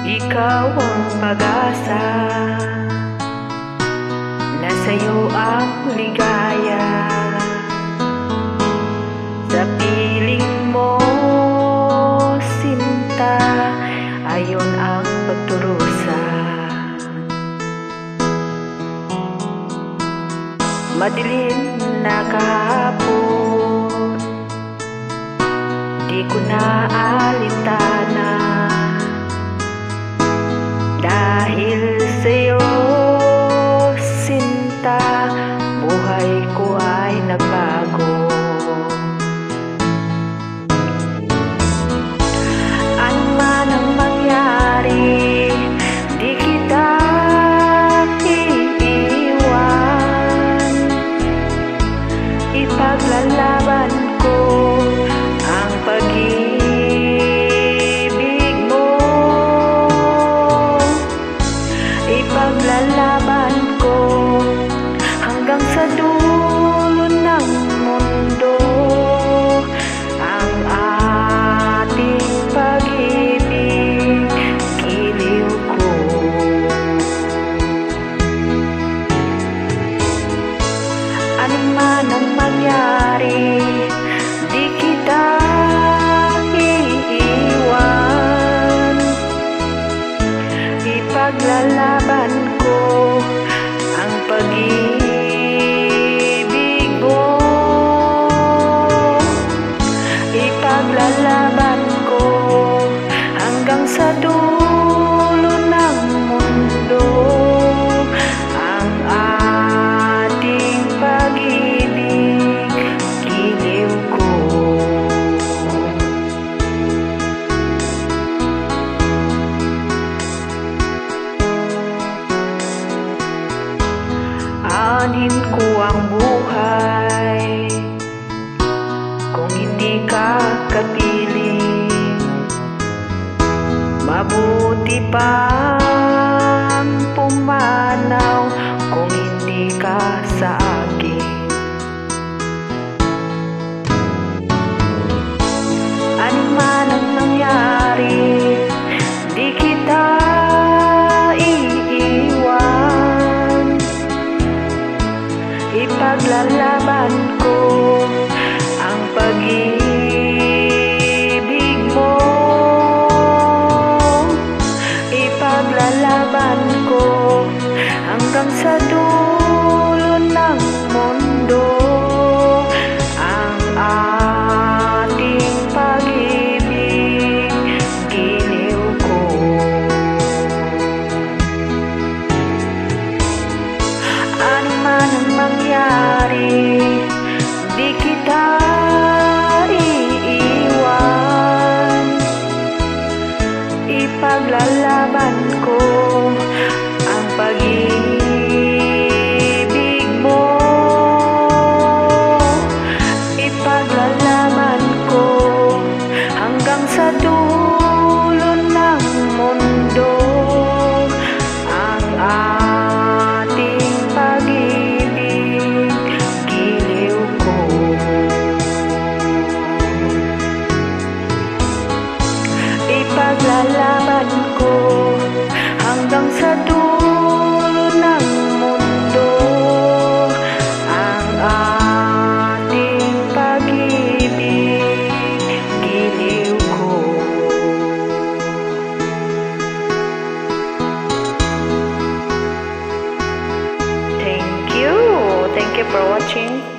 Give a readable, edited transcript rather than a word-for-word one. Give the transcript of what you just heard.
Ikaw ang pag-asa, nasa'yo ang ligaya. Sa piling mo, sinta, ayon ang pagturusa. Madilim na kahapon, di ko na alintana. Dahil sa'yo, sinta, buhay ko ay nagbago. Ano man ang mangyari, di kita iiwan. Ipaglalaban ko ang pag-ibig. Ipaglalaban ko hanggang sa dulo ng mundo ang ating pag-ibig, giliw ko. Ano man ang mangyari, di kita iiwan. Ipaglalaban ko ang pag-ibig mo. Ipaglalaban ko hanggang sa dulo ng mundo ang ating pag-ibig, giliw ko. Aanhin ko ang buhay kung hindi ka kapiling. Mabuti pang pumanaw kung hindi ka sa akin. Ano man ang nangyari, di kita iiwan. Ipaglalaban ko ang pag-ibig mo. Ipaglalaban ko hanggang sa dulo ng mundo ang ating pag-ibig, giliw ko. Ano man ang mangyari, di kita iiwan. Ipaglalaban ko ang pag-ibig mo. Ipaglalaban ko hanggang sa dulo ng mundo ang ating pag-ibig, giliw ko. Ipaglalaban ko hanggang sa dulo ng mundo ang ating pag-ibig, giliw ko. Thank you for watching.